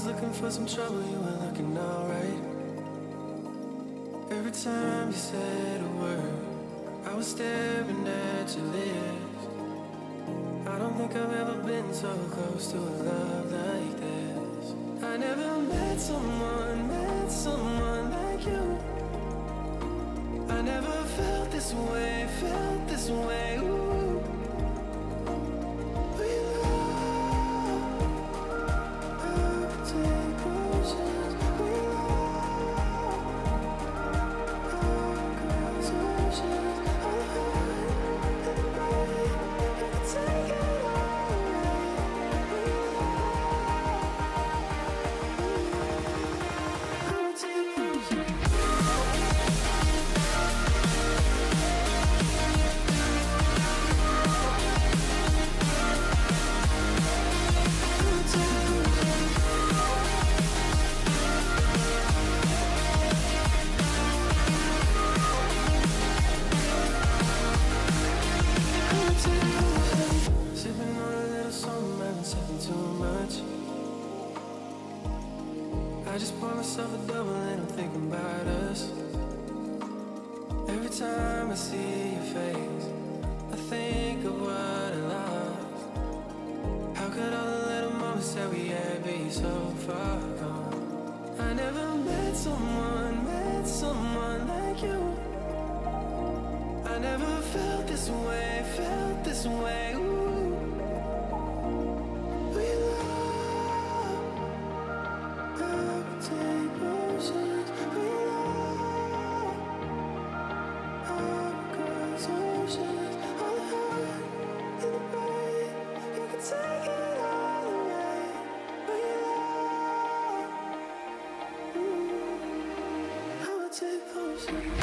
looking for some trouble, you were looking alright. Every time you said a word, I was staring at your lips. I don't think I've ever been so close to a love like this. I never met someone like you. I never felt this way, ooh. We love, I would take potions. We love, I would cross oceans. All the hurt and the pain, you can take it all away. We love, I would take potions. Sipping on a little something, I've been sipping too much. I just pour myself a double and I'm thinking about us. Every time I see your face, I think of what I lost. How could all the little moments that we had be so far gone? I never met someone like you. I never felt this way, ooh. We love, I would take potions. We love, I would cross oceans. All the hurt and the pain, you can take it all away. We love, I would take potions.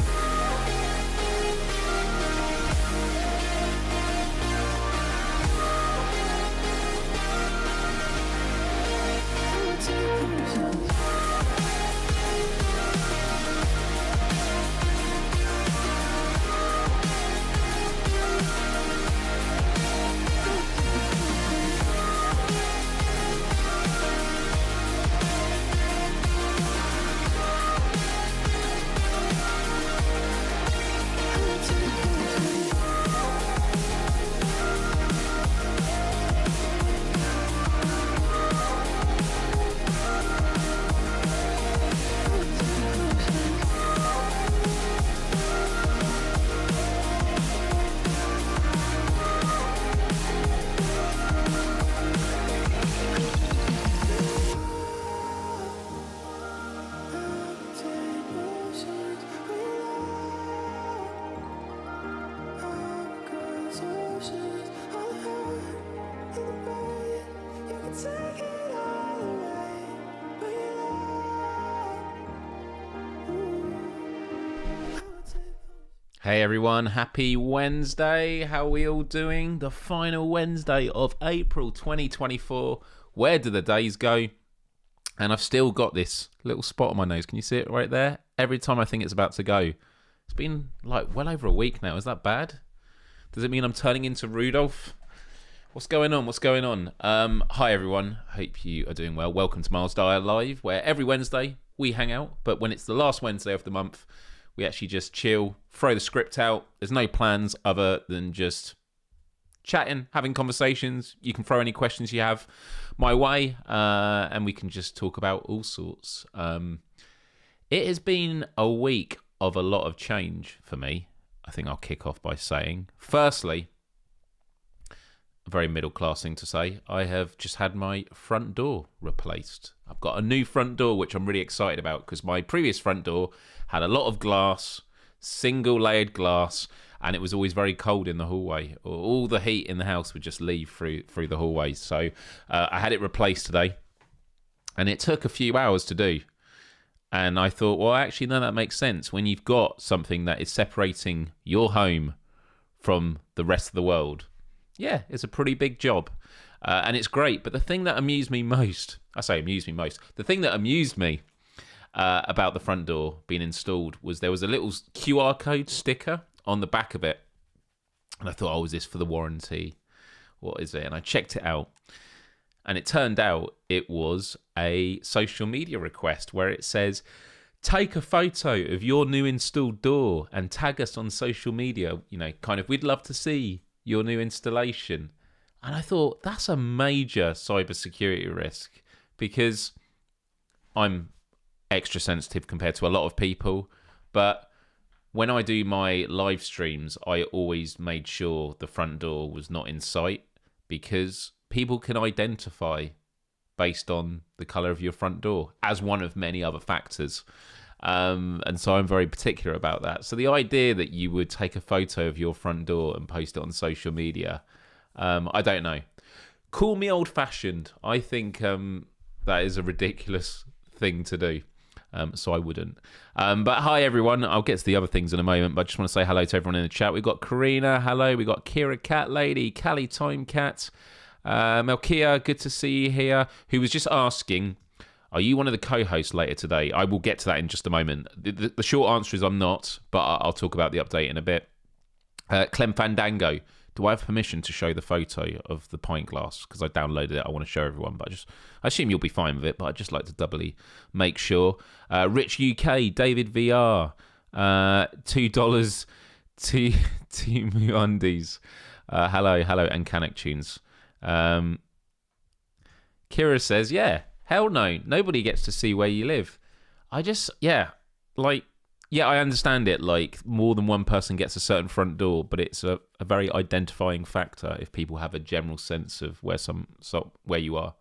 Hey everyone, happy Wednesday. How are we all doing? The final Wednesday of April 2024. Where do the days go? And I've still got this little spot on my nose. Can you see it right there? Every time I think it's about to go. It's been like well over a week now. Is that bad? Does it mean I'm turning into Rudolph? What's going on? Hi everyone. Hope you are doing well. Welcome to Myles Dyer Live, where every Wednesday we hang out. But when it's the last Wednesday of the month, we actually just chill, throw the script out. There's no plans other than just chatting, having conversations. You can throw any questions you have my way, and we can just talk about all sorts. It has been a week of a lot of change for me. I think I'll kick off by saying, firstly, a very middle-class thing to say, I have just had my front door replaced. I've got a new front door, which I'm really excited about, because my previous front door had a lot of glass, single-layered glass, and it was always very cold in the hallway. All the heat in the house would just leave through the hallways. So I had it replaced today, and it took a few hours to do. And I thought, well, actually, no, that makes sense. When you've got something that is separating your home from the rest of the world, yeah, it's a pretty big job. And it's great. But the thing that amused me most, the thing that amused me about the front door being installed was there was a little QR code sticker on the back of it. And I thought, oh, is this for the warranty? What is it? And I checked it out. And it turned out it was a social media request where it says, take a photo of your new installed door and tag us on social media. Kind of, we'd love to see your new installation. And I thought, that's a major cybersecurity risk, because I'm extra sensitive compared to a lot of people. But when I do my live streams, I always made sure the front door was not in sight, because people can identify based on the colour of your front door as one of many other factors. And so I'm very particular about that. So the idea that you would take a photo of your front door and post it on social media, I don't know. Call me old-fashioned. I think that is a ridiculous thing to do. So I wouldn't. But hi, everyone. I'll get to the other things in a moment, but I just want to say hello to everyone in the chat. We've got Karina, hello. We've got Kira Cat Lady, Callie Time Cat, Melkia, good to see you here, who was just asking, are you one of the co-hosts later today? I will get to that in just a moment. The short answer is I'm not, but I'll talk about the update in a bit. Clem Fandango, do I have permission to show the photo of the pint glass? Because I downloaded it. I want to show everyone, but I assume you'll be fine with it, but I'd just like to doubly make sure. Rich UK, David VR, $2 to MeUndies. Hello, and Canic Tunes. Kira says, yeah, hell no. Nobody gets to see where you live. I understand it. Like, more than one person gets a certain front door, but it's a very identifying factor if people have a general sense of where you are.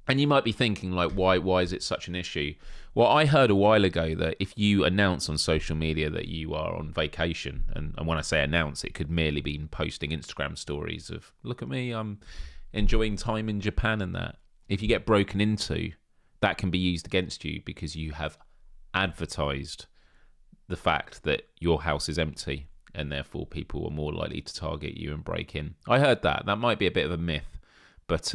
And you might be thinking, like, why is it such an issue? Well, I heard a while ago that if you announce on social media that you are on vacation, and when I say announce, it could merely be posting Instagram stories of, look at me, I'm enjoying time in Japan and that. If you get broken into, that can be used against you because you have advertised the fact that your house is empty, and therefore people are more likely to target you and break in. I heard that. That might be a bit of a myth, but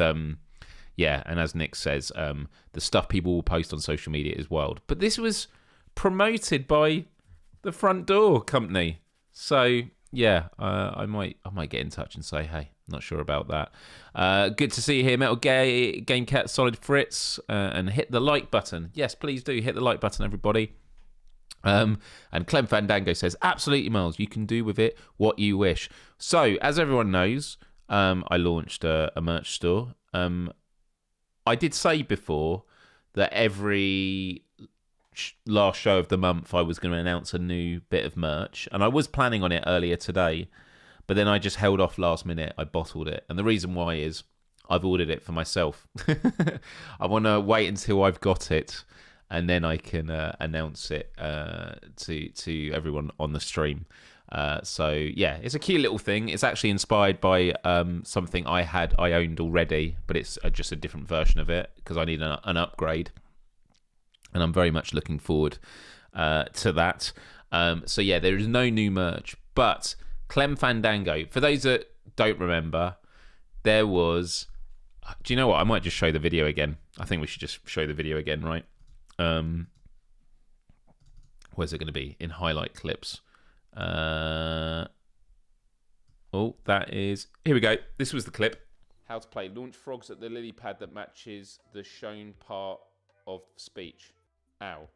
yeah, and as Nick says, the stuff people will post on social media is wild. But this was promoted by the front door company. So yeah, I might get in touch and say, hey, not sure about that. Good to see you here, Metal Game Cat, Solid Fritz, and hit the like button. Yes, please do hit the like button, everybody. And Clem Fandango says, absolutely, Miles, you can do with it what you wish. So, as everyone knows, I launched a merch store. I did say before that every last show of the month I was going to announce a new bit of merch, and I was planning on it earlier today, but then I just held off last minute. I bottled it, and the reason why is I've ordered it for myself. I want to wait until I've got it, and then I can announce it to everyone on the stream. So yeah, it's a cute little thing. It's actually inspired by something I owned already, but it's just a different version of it because I need an upgrade, and I'm very much looking forward to that. So yeah, there is no new merch, but Clem Fandango, for those that don't remember, there was, do you know what, I might just show the video again. I think we should just show the video again, right? Where's it going to be? In highlight clips. Oh, that is, here we go. This was the clip. How to play launch frogs at the lily pad that matches the shown part of speech. Ow.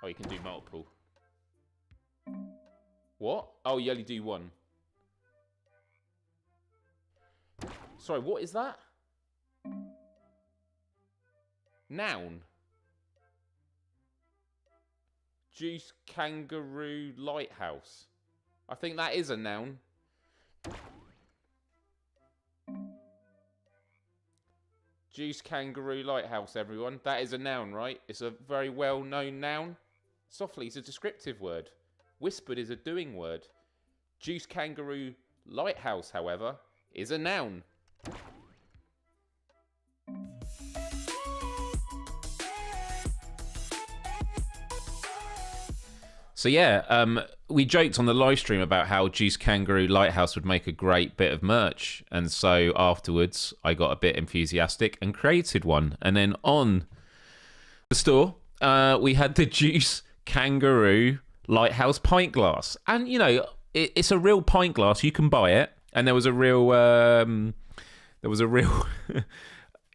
Oh, you can do multiple. What? Oh, you only do one. Sorry, what is that? Noun. Juice Kangaroo Lighthouse. I think that is a noun. Juice Kangaroo Lighthouse, everyone. That is a noun, right? It's a very well-known noun. Softly is a descriptive word. Whispered is a doing word. Juice Kangaroo Lighthouse, however, is a noun. So yeah, we joked on the live stream about how Juice Kangaroo Lighthouse would make a great bit of merch. And so afterwards, I got a bit enthusiastic and created one. And then on the store, we had the Juice Kangaroo Lighthouse pint glass. And, you know, it's a real pint glass. You can buy it. And there was a real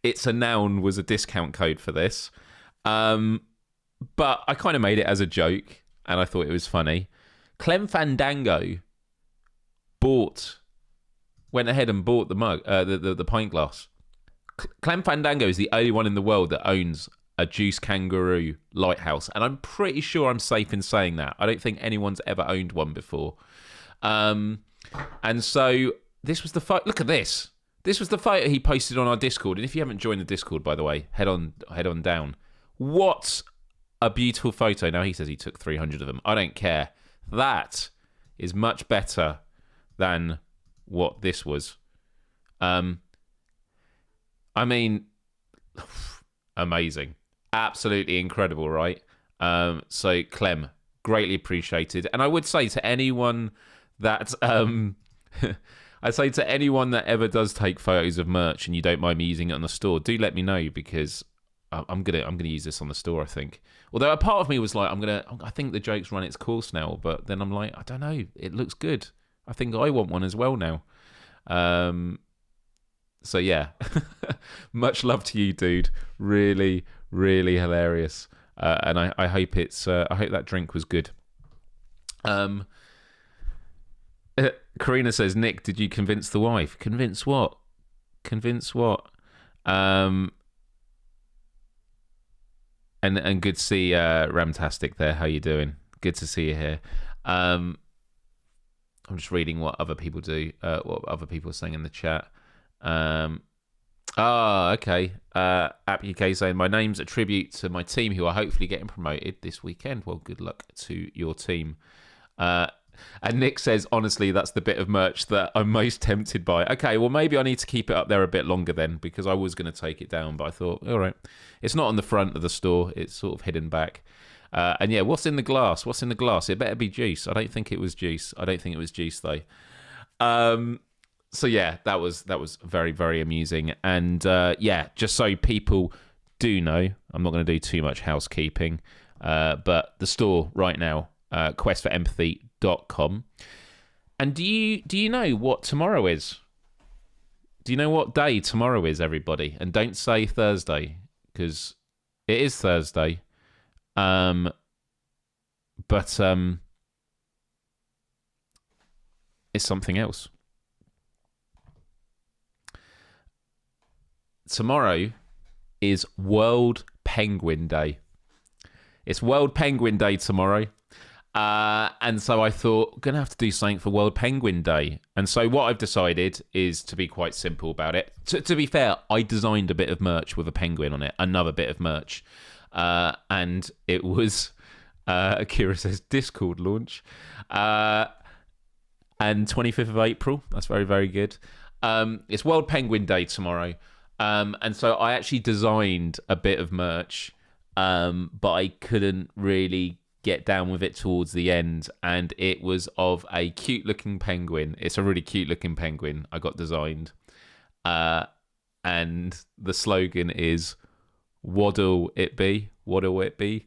it's a noun was a discount code for this. But I kind of made it as a joke, and I thought it was funny. Clem Fandango went ahead and bought the mug, the pint glass. Clem Fandango is the only one in the world that owns a Juice Kangaroo lighthouse, and I'm pretty sure I'm safe in saying that. I don't think anyone's ever owned one before. And so this was the photo. Look at this. This was the photo he posted on our Discord. And if you haven't joined the Discord, by the way, head on down. What a beautiful photo. Now he says he took 300 of them. I don't care. That is much better than what this was. I mean, amazing. Absolutely incredible, right? So Clem, greatly appreciated. And I would say to anyone that I say to anyone that ever does take photos of merch and you don't mind me using it on the store, do let me know, because I'm gonna use this on the store, I think. Although a part of me was like, I think the joke's run its course now, but then I'm like, I don't know, it looks good. I think I want one as well now. So yeah, much love to you, dude. Really, really hilarious. And I hope I hope that drink was good. Karina says, Nick, did you convince the wife? Convince what? Convince what? And good to see Ramtastic there. How you doing? Good to see you here. I'm just reading what other people do. What other people are saying in the chat. Okay. App UK saying, my name's a tribute to my team who are hopefully getting promoted this weekend. Well, good luck to your team. And Nick says, honestly, that's the bit of merch that I'm most tempted by. Okay, well, maybe I need to keep it up there a bit longer then, because I was going to take it down, but I thought, all right, it's not on the front of the store. It's sort of hidden back. And yeah, what's in the glass? What's in the glass? It better be juice. I don't think it was juice. I don't think it was juice, though. So yeah, that was very, very amusing. And yeah, just so people do know, I'm not going to do too much housekeeping, but the store right now, questforempathy.com. And do you know what tomorrow is? Do you know what day tomorrow is, everybody? And don't say Thursday, because it is Thursday. But it's something else. Tomorrow is World Penguin Day. It's World Penguin Day tomorrow. And so I thought, I'm going to have to do something for World Penguin Day. And so what I've decided is to be quite simple about it. To be fair, I designed a bit of merch with a penguin on it, another bit of merch. And it was, Akira says, Discord launch. And 25th of April, that's very, very good. It's World Penguin Day tomorrow. And so I actually designed a bit of merch, but I couldn't really get down with it towards the end, and it was of a cute looking penguin. It's a really cute looking penguin I got designed, and the slogan is "What'll it be? What'll it be?" ?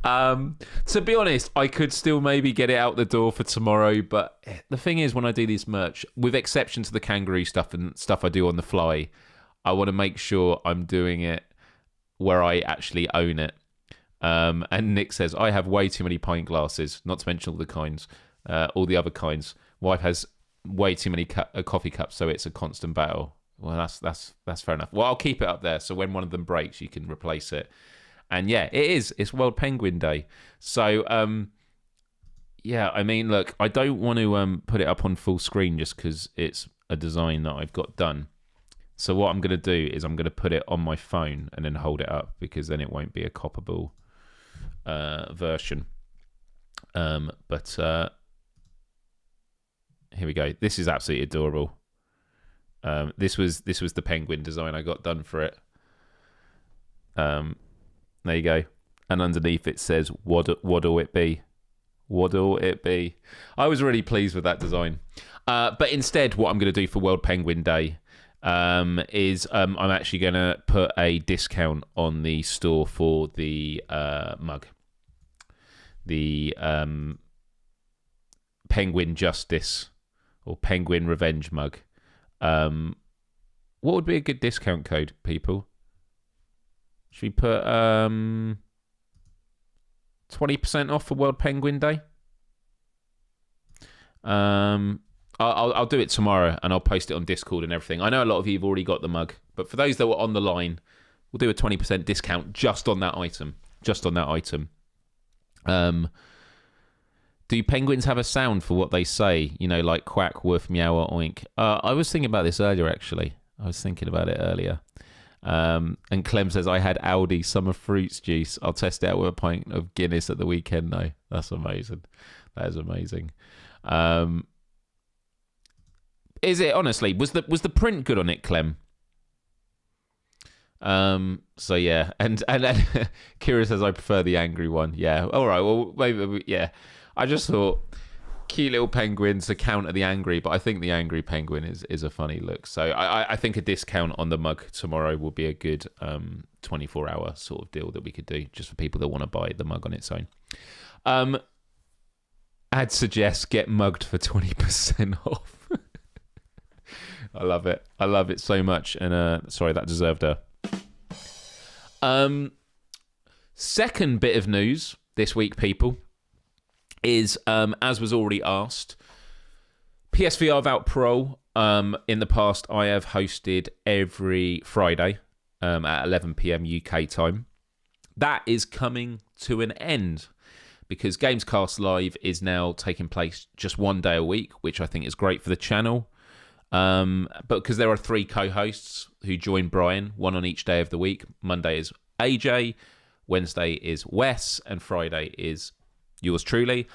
To be honest, I could still maybe get it out the door for tomorrow, but the thing is, when I do this merch, with exception to the kangaroo stuff and stuff I do on the fly, I want to make sure I'm doing it where I actually own it. And Nick says, I have way too many pint glasses, not to mention all the kinds, all the other kinds. Wife has way too many coffee cups, so it's a constant battle. Well, that's fair enough. Well, I'll keep it up there, so when one of them breaks, you can replace it. And yeah, it is. It's World Penguin Day. So, yeah, I mean, look, I don't want to put it up on full screen just because it's a design that I've got done. So what I'm going to do is I'm going to put it on my phone and then hold it up, because then it won't be a copyable version. But here we go. This is absolutely adorable. This was the penguin design I got done for it. There you go. And underneath it says, what'll it be? What'll it be? I was really pleased with that design. But instead, what I'm going to do for World Penguin Day is I'm actually going to put a discount on the store for the mug. The Penguin Justice or Penguin Revenge mug. What would be a good discount code, people? Should we put 20% off for World Penguin Day? I'll do it tomorrow and I'll post it on Discord and everything. I know a lot of you have already got the mug, but for those that were on the line, we'll do a 20% discount just on that item. Do penguins have a sound for what they say? You know, like quack, woof, meow, or oink. I was thinking about this earlier, actually. And Clem says, I had Aldi summer fruits juice. I'll test it out with a pint of Guinness at the weekend, though. That's amazing. That is amazing. Is it, honestly, was the print good on it, Clem? So yeah, and Kira says I prefer the angry one. Yeah, all right. Well, maybe yeah. I just thought cute little penguins to counter the angry, but I think the angry penguin is a funny look. So I think a discount on the mug tomorrow will be a good 24-hour sort of deal that we could do just for people that want to buy the mug on its own. I'd suggest get mugged for 20% off. I love it. I love it so much. And sorry, that deserved a. Second bit of news this week, people, is as was already asked, PSVR Vault Pro. In the past, I have hosted every Friday at 11 p.m. UK time. That is coming to an end because Gamescast Live is now taking place just one day a week, which I think is great for the channel. But because there are 3 co-hosts who join Brian, one on each day of the week. Monday is AJ, Wednesday is Wes, and Friday is yours truly.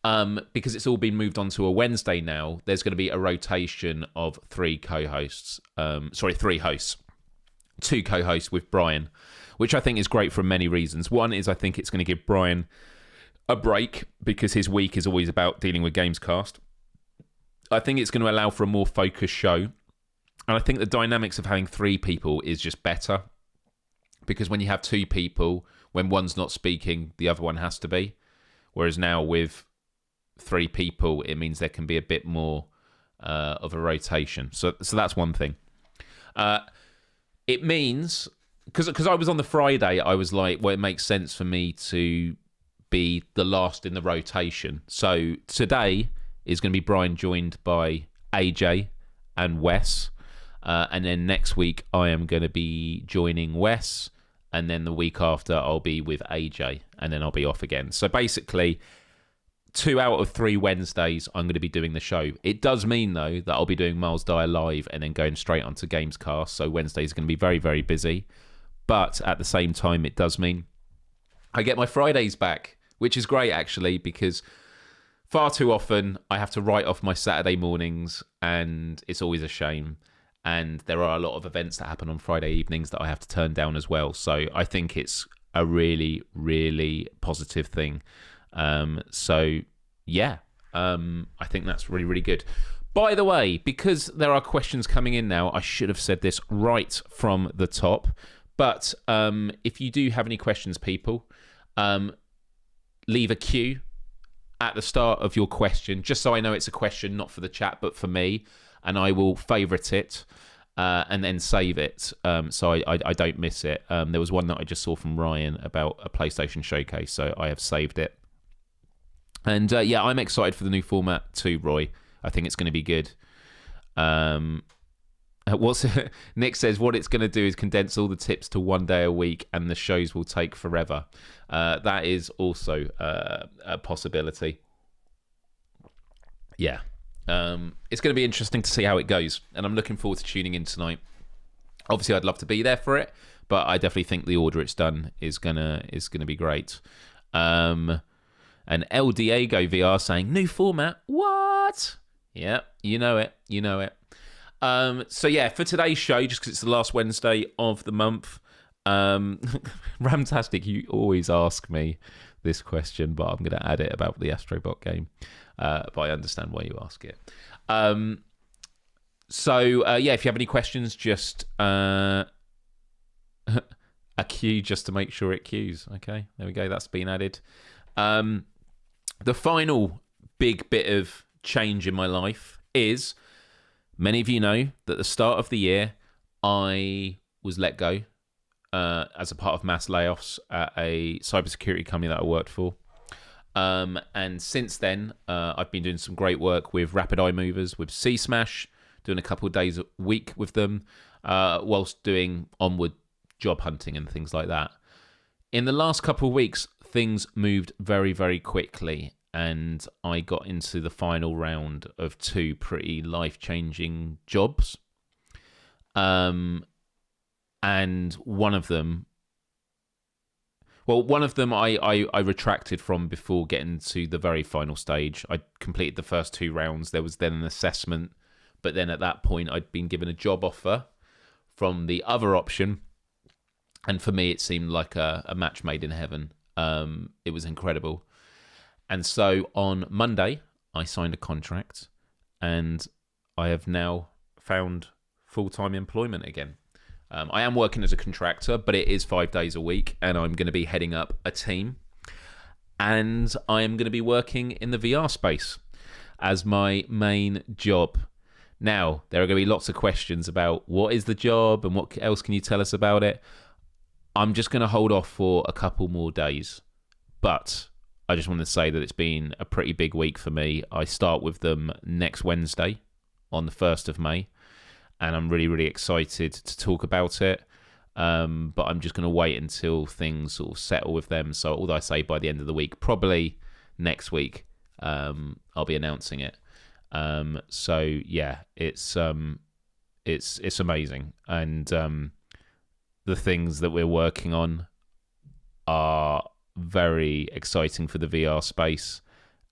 Because it's all been moved on to a Wednesday now, there's going to be a rotation of 3 co-hosts. 3 hosts. 2 co-hosts with Brian, which I think is great for many reasons. One is I think it's going to give Brian a break because his week is always about dealing with Gamescast. I think it's going to allow for a more focused show. And I think the dynamics of having 3 people is just better. Because when you have 2 people, when one's not speaking, the other one has to be. Whereas now with 3 people, it means there can be a bit more of a rotation. So that's one thing. It means, because I was on the Friday, I was like, well, it makes sense for me to be the last in the rotation. So today is going to be Brian joined by AJ and Wes. And then next week, I am going to be joining Wes. And then the week after, I'll be with AJ. And then I'll be off again. So basically, 2 out of 3 Wednesdays, I'm going to be doing the show. It does mean, though, that I'll be doing Myles Dyer live and then going straight onto Gamescast. So Wednesdays are going to be very, very busy. But at the same time, it does mean I get my Fridays back, which is great, actually, because far too often I have to write off my Saturday mornings, and it's always a shame. And there are a lot of events that happen on Friday evenings that I have to turn down as well. So I think it's a really, really positive thing. I think that's really, really good. By the way, because there are questions coming in now, I should have said this right from the top. But if you do have any questions, people, leave a Q at the start of your question, just so I know it's a question, not for the chat, but for me. And I will favourite it and then save it so I don't miss it. There was one that I just saw from Ryan about a PlayStation showcase, so I have saved it. And I'm excited for the new format too, Roy. I think it's going to be good. Nick says what it's going to do is condense all the tips to one day a week and the shows will take forever. That is also a possibility. Yeah. It's going to be interesting to see how it goes, and I'm looking forward to tuning in tonight. Obviously, I'd love to be there for it, but I definitely think the order it's done is gonna be great. And El Diego VR saying new format. What? Yeah, you know it. For today's show, just because it's the last Wednesday of the month, Ramtastic, you always ask me this question, but I'm going to add it about the Astrobot game. But I understand why you ask it. If you have any questions, just a queue just to make sure it queues. Okay, there we go. That's been added. The final big bit of change in my life is, many of you know that at the start of the year, I was let go as a part of mass layoffs at a cybersecurity company that I worked for. And since then, I've been doing some great work with Rapid Eye Movers, with C Smash, doing a couple of days a week with them, whilst doing onward job hunting and things like that. In the last couple of weeks, things moved very, very quickly, and I got into the final round of 2 pretty life-changing jobs. And one of them I retracted from before getting to the very final stage. I completed the first 2 rounds. There was then an assessment, but then at that point I'd been given a job offer from the other option, and for me it seemed like a match made in heaven. It was incredible. And so on Monday I signed a contract, and I have now found full-time employment again. I am working as a contractor, but it is 5 days a week, and I'm going to be heading up a team, and I am going to be working in the VR space as my main job. Now, there are going to be lots of questions about what is the job and what else can you tell us about it. I'm just going to hold off for a couple more days, but I just want to say that it's been a pretty big week for me. I start with them next Wednesday on the 1st of May. And I'm really, really excited to talk about it. But I'm just going to wait until things sort of settle with them. So although I say by the end of the week, probably next week, I'll be announcing it. So yeah, it's amazing. And the things that we're working on are very exciting for the VR space.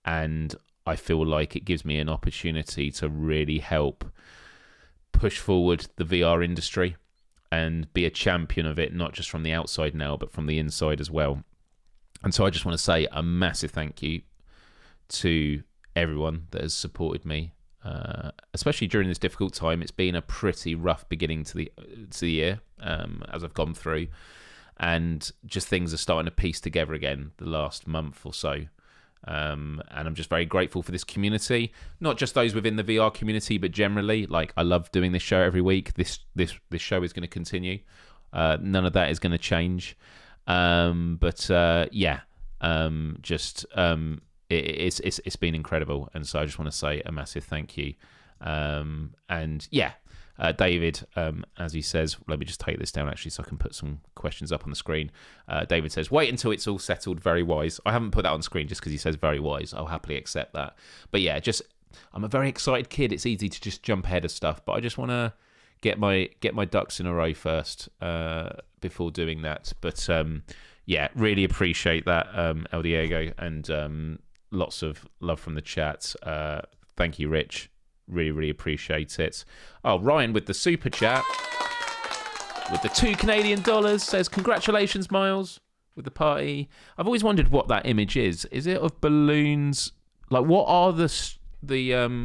And I feel like it gives me an opportunity to really help push forward the VR industry and be a champion of it, not just from the outside now, but from the inside as well. And so I just want to say a massive thank you to everyone that has supported me, especially during this difficult time. It's been a pretty rough beginning to the year as I've gone through, and just things are starting to piece together again the last month or so. And I'm just very grateful for this community, not just those within the VR community, but generally. Like, I love doing this show every week. This show is going to continue. None of that is going to change. It's been incredible, and so I just want to say a massive thank you. David, as he says, let me just take this down actually so I can put some questions up on the screen. David says, wait until it's all settled, very wise. I haven't put that on screen just because he says very wise. I'll happily accept that. But yeah, I'm a very excited kid. It's easy to just jump ahead of stuff, but I just want to get my ducks in a row first before doing that. But really appreciate that, El Diego, and lots of love from the chat. Thank you, Rich. Really, really appreciate it. Oh, Ryan with the super chat, with the $2 Canadian, says, congratulations, Myles, with the party. I've always wondered what that image is. Is it of balloons? Like, what are the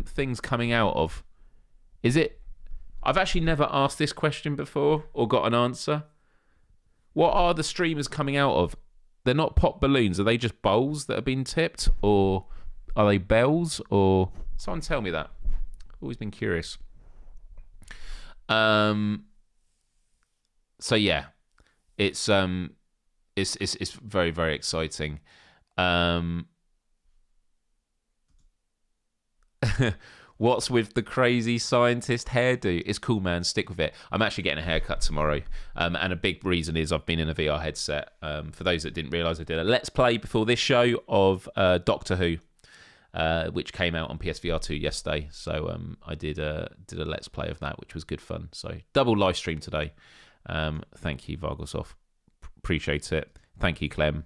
things coming out of? Is it... I've actually never asked this question before or got an answer. What are the streamers coming out of? They're not pop balloons. Are they just bowls that have been tipped? Or are they bells? Or... Someone tell me that. Always been curious. So yeah, it's very, very exciting. What's with the crazy scientist hairdo? It's cool, man. Stick with it. I'm actually getting a haircut tomorrow, and a big reason is I've been in a VR headset. For those that didn't realise, I did a Let's Play before this show of Doctor Who. Which came out on PSVR 2 yesterday. So I did a Let's Play of that, which was good fun. So double live stream today. Thank you, Vargosov. Appreciate it. Thank you, Clem.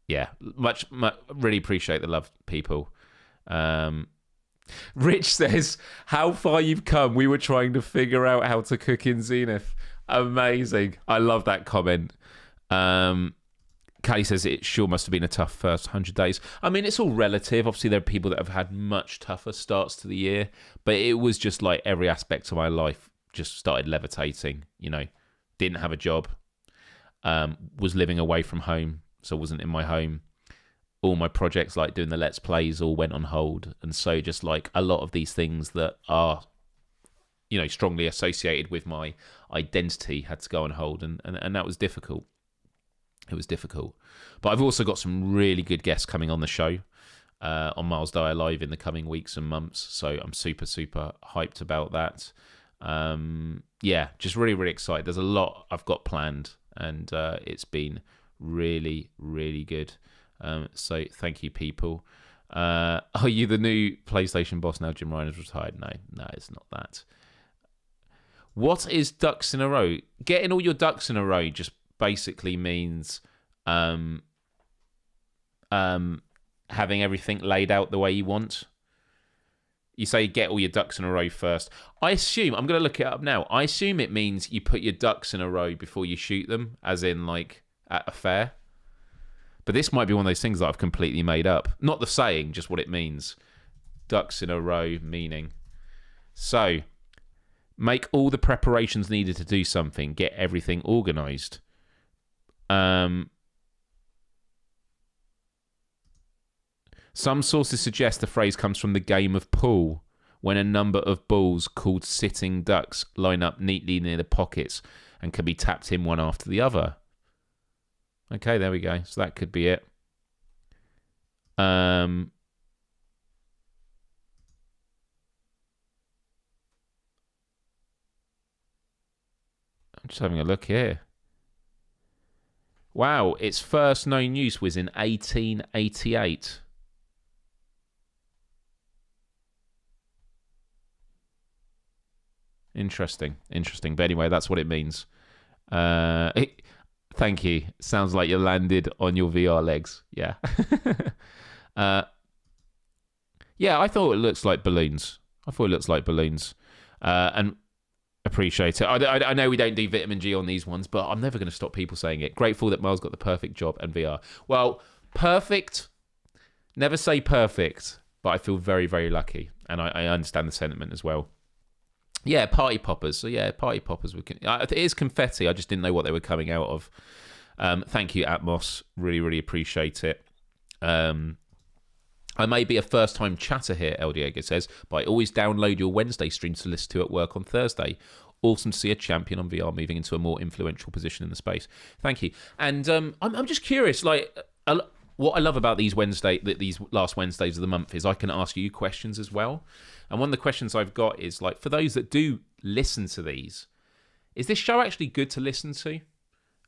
Yeah, much really appreciate the love, people. Rich says, how far you've come. We were trying to figure out how to cook in Zenith. Amazing. I love that comment. Callie says it sure must have been a tough first 100 days. I mean, it's all relative. Obviously, there are people that have had much tougher starts to the year, but it was just like every aspect of my life just started levitating. You know, didn't have a job, was living away from home, so wasn't in my home. all my projects, like doing the Let's Plays, all went on hold. And so just like a lot of these things that are, strongly associated with my identity had to go on hold. And that was difficult. It was difficult. But I've also got some really good guests coming on the show on Myles Dyer Live in the coming weeks and months. So I'm super, super hyped about that. Just really, really excited. There's a lot I've got planned, and it's been really, really good. So thank you, people. Are you the new PlayStation boss now? Jim Ryan has retired. No, it's not that. What is ducks in a row? Getting all your ducks in a row just basically means having everything laid out the way you want. You say get all your ducks in a row first. I'm going to look it up now. I assume it means you put your ducks in a row before you shoot them, as in like at a fair. But this might be one of those things that I've completely made up. Not the saying, just what it means. Ducks in a row meaning. So, make all the preparations needed to do something. Get everything organised. Some sources suggest the phrase comes from the game of pool, when a number of balls called sitting ducks line up neatly near the pockets and can be tapped in one after the other. Okay, there we go. So that could be it. I'm just having a look here. Wow, its first known use was in 1888. Interesting. But anyway, that's what it means. Thank you. Sounds like you landed on your VR legs. Yeah. Yeah, I thought it looks like balloons. And appreciate it. I know we don't do vitamin G on these ones, but I'm never going to stop people saying it. Grateful that Myles got the perfect job and VR. Well, perfect. Never say perfect, but I feel very, very lucky. And I understand the sentiment as well. Yeah, party poppers. So yeah, party poppers. It is confetti. I just didn't know what they were coming out of. Thank you, Atmos. Really, really appreciate it. I may be a first-time chatter here, El Diego says, but I always download your Wednesday streams to listen to at work on Thursday. Awesome to see a champion on VR moving into a more influential position in the space. Thank you. And I'm just curious, like, what I love about these last Wednesdays of the month is I can ask you questions as well. And one of the questions I've got is, like, for those that do listen to these, is this show actually good to listen to? And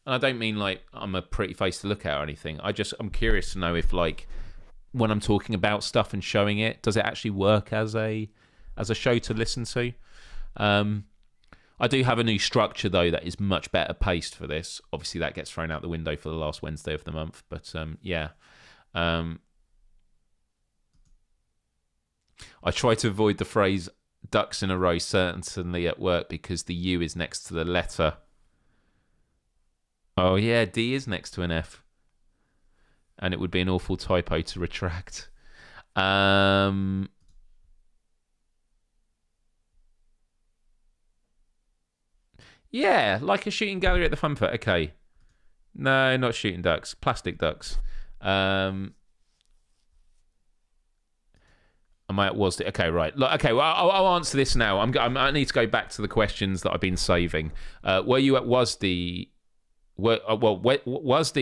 I don't mean, like, I'm a pretty face to look at or anything. I'm curious to know if, like, when I'm talking about stuff and showing it, does it actually work as a show to listen to? I do have a new structure, though, that is much better paced for this. Obviously, that gets thrown out the window for the last Wednesday of the month. But, yeah. I try to avoid the phrase ducks in a row, certainly at work, because the U is next to the letter. Oh, yeah, D is next to an F. And it would be an awful typo to retract. Yeah, like a shooting gallery at the Fun Fair. Okay. No, not shooting ducks. Plastic ducks. Okay, right. Okay, well, I'll answer this now. I need to go back to the questions that I've been saving. Were you at WASD? WASD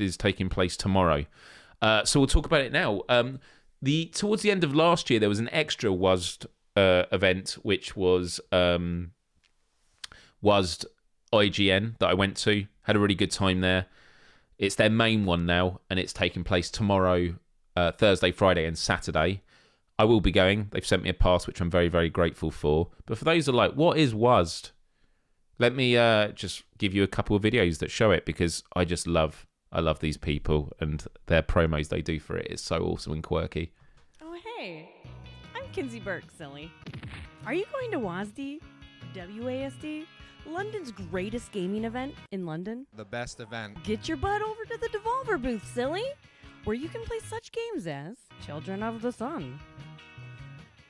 is taking place tomorrow. So we'll talk about it now. Towards the end of last year, there was an extra WASD event, which was WASD IGN that I went to. Had a really good time there. It's their main one now, and it's taking place tomorrow, Thursday, Friday, and Saturday. I will be going. They've sent me a pass, which I'm very, very grateful for. But for those that are like, what is WASD? Let me just give you a couple of videos that show it, because I love these people and their promos they do for it. It's so awesome and quirky. Oh, hey. I'm Kinsey Burke, silly. Are you going to WASD? WASD? London's greatest gaming event in London? The best event. Get your butt over to the Devolver booth, silly, where you can play such games as Children of the Sun,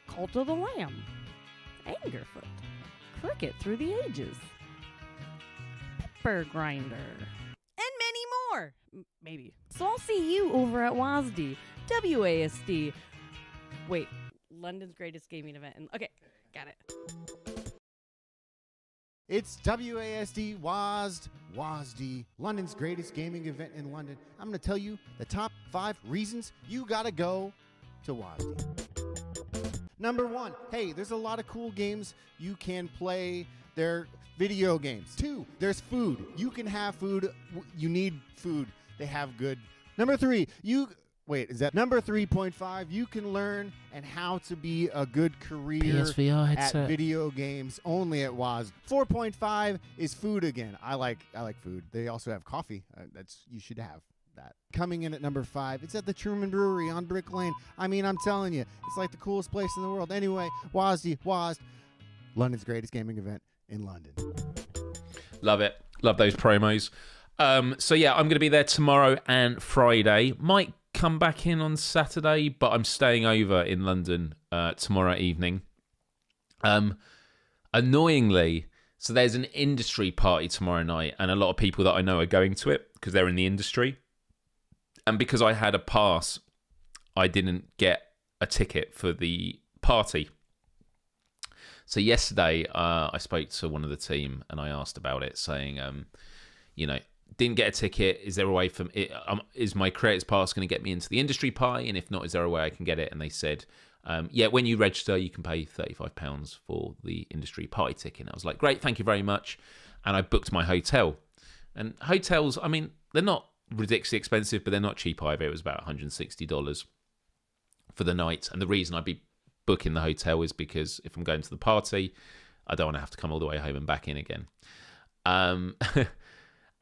Cult of the Lamb, Angerfoot, Cricket Through the Ages, Pepper Grinder, and many more. Maybe. So I'll see you over at WASD. WASD. Wait, London's greatest gaming event. Okay, got it. It's WASD WASD, London's greatest gaming event in London. I'm going to tell you the top 5 reasons you got to go to WASD. Number 1, hey, there's a lot of cool games you can play. They're video games. 2, there's food. You can have food. You need food. They have good. Number 3, Number 3.5, you can learn and how to be a good career PSVR at headset. video games only at WASD. 4.5 is food again. I like food. They also have coffee. You should have that. Coming in at number 5, it's at the Truman Brewery on Brick Lane. I mean, I'm telling you, it's like the coolest place in the world. Anyway, WASD, London's greatest gaming event in London. Love it. Love those promos. So yeah, I'm going to be there tomorrow and Friday. Might come back in on Saturday, but I'm staying over in London tomorrow evening. Annoyingly, so there's an industry party tomorrow night, and a lot of people that I know are going to it because they're in the industry. And because I had a pass, I didn't get a ticket for the party. So yesterday, I spoke to one of the team and I asked about it, saying, didn't get a ticket. Is there a way for it? Is my creators pass going to get me into the industry party? And if not, is there a way I can get it? And they said, when you register, you can pay £35 for the industry party ticket. And I was like, great, thank you very much. And I booked my hotel. And hotels, I mean, they're not ridiculously expensive, but they're not cheap either. It was about $160 for the night. And the reason I'd be booking the hotel is because if I'm going to the party, I don't want to have to come all the way home and back in again.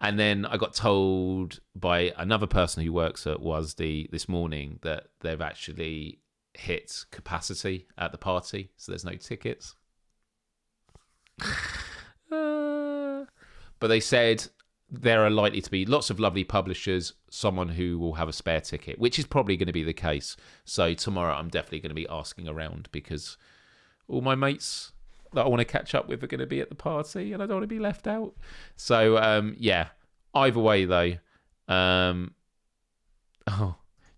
And then I got told by another person who works at WASD this morning that they've actually hit capacity at the party, so there's no tickets. But they said there are likely to be lots of lovely publishers, someone who will have a spare ticket, which is probably going to be the case. So tomorrow I'm definitely going to be asking around because all my mates that I want to catch up with are going to be at the party and I don't want to be left out. So, either way though,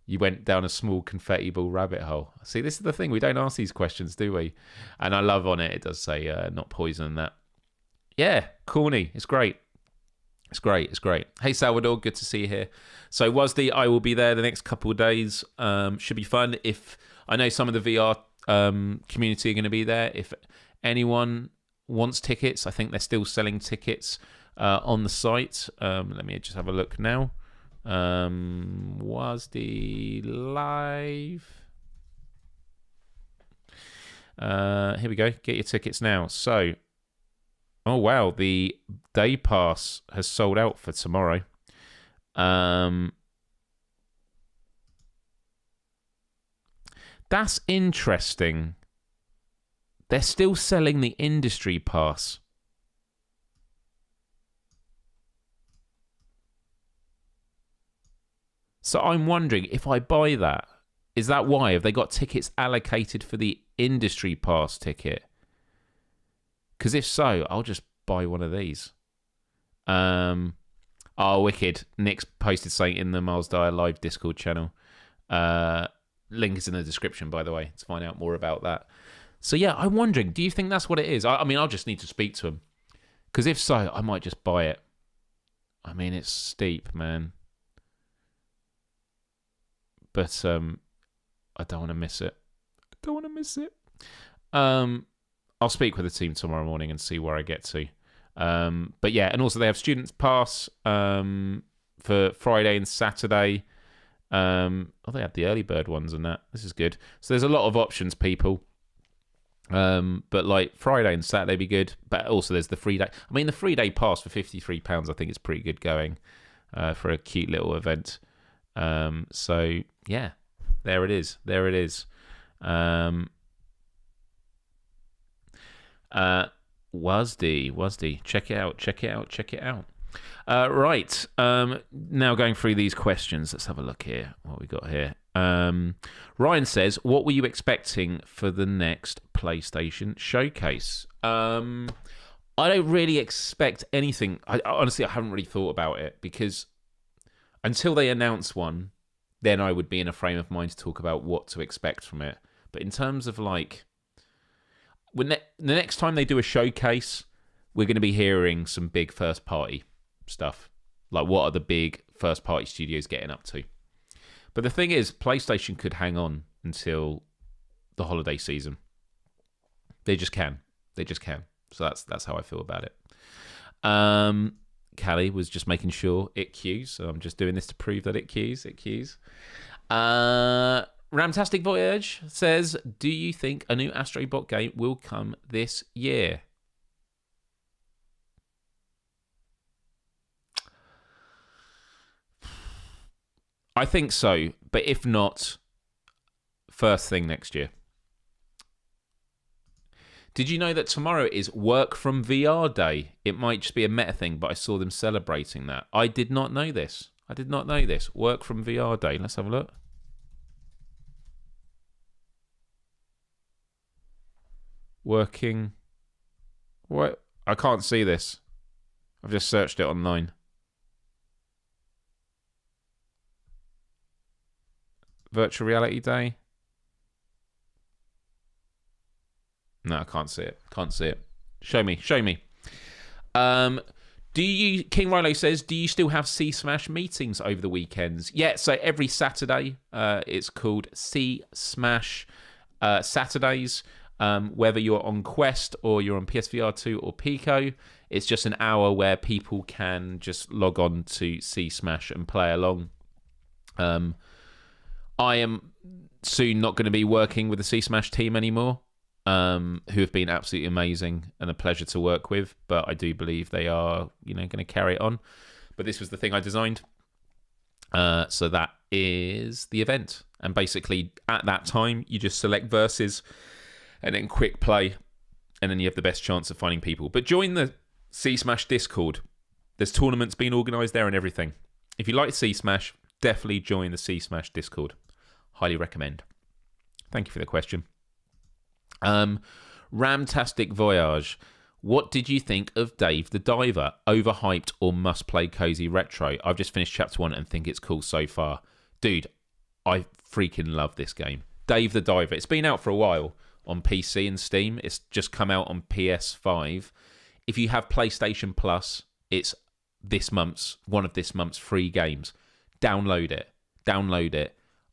you went down a small confetti ball rabbit hole. See, this is the thing. We don't ask these questions, do we? And I love on it does say not poison that. Yeah, corny. It's great. It's great. Hey, Salvador, good to see you here. So, I will be there the next couple of days. Should be fun. If I know some of the VR community are going to be there. If anyone wants tickets, I think they're still selling tickets on the site. Let me just have a look now. WASD Live. Here we go. Get your tickets now. So, oh wow, the day pass has sold out for tomorrow. That's interesting. They're still selling the industry pass. So I'm wondering, if I buy that, is that why? Have they got tickets allocated for the industry pass ticket? Because if so, I'll just buy one of these. Oh, wicked. Nick's posted something in the Myles Dyer live Discord channel. Link is in the description, by the way, to find out more about that. So yeah, I'm wondering, do you think that's what it is? I mean, I'll just need to speak to him. Because if so, I might just buy it. I mean, it's steep, man. But I don't want to miss it. I'll speak with the team tomorrow morning and see where I get to. But yeah, and also they have Students Pass for Friday and Saturday. They have the early bird ones and that. This is good. So there's a lot of options, people. But like Friday and Saturday be good. But also there's the free day. I mean, the free day pass for £53, I think it's pretty good going for a cute little event. So yeah, there it is. WASD. Check it out. Right. Now going through these questions. Let's have a look here. What we got here. Ryan says, what were you expecting for the next PlayStation showcase? I don't really expect anything. Honestly, I haven't really thought about it because until they announce one, then I would be in a frame of mind to talk about what to expect from it. But in terms of like, the next time they do a showcase, we're going to be hearing some big first party stuff. Like, what are the big first party studios getting up to? But the thing is, PlayStation could hang on until the holiday season. They just can. So that's how I feel about it. Callie was just making sure it queues, so I'm just doing this to prove that it queues. Ramtastic Voyage says, do you think a new Astrobot game will come this year? I think so, but if not, first thing next year. Did you know that tomorrow is Work from VR Day? It might just be a meta thing, but I saw them celebrating that. I did not know this. Work from VR Day. Let's have a look. Working. What? I can't see this. I've just searched it online. Virtual Reality Day. No, I can't see it. Show me. Do you? King Rilo says, do you still have C Smash meetings over the weekends? Yeah, so every Saturday, it's called C Smash Saturdays. Whether you're on Quest or you're on PSVR 2 or Pico, it's just an hour where people can just log on to C Smash and play along. I am soon not going to be working with the C Smash team anymore, who have been absolutely amazing and a pleasure to work with. But I do believe they are, going to carry it on. But this was the thing I designed. So that is the event. And basically, at that time, you just select verses and then quick play. And then you have the best chance of finding people. But join the C Smash Discord. There's tournaments being organised there and everything. If you like C Smash, definitely join the C Smash Discord. Highly recommend. Thank you for the question. Ramtastic Voyage. What did you think of Dave the Diver? Overhyped or must-play cozy retro? I've just finished chapter 1 and think it's cool so far. Dude, I freaking love this game. Dave the Diver. It's been out for a while on PC and Steam. It's just come out on PS5. If you have PlayStation Plus, it's one of this month's free games. Download it.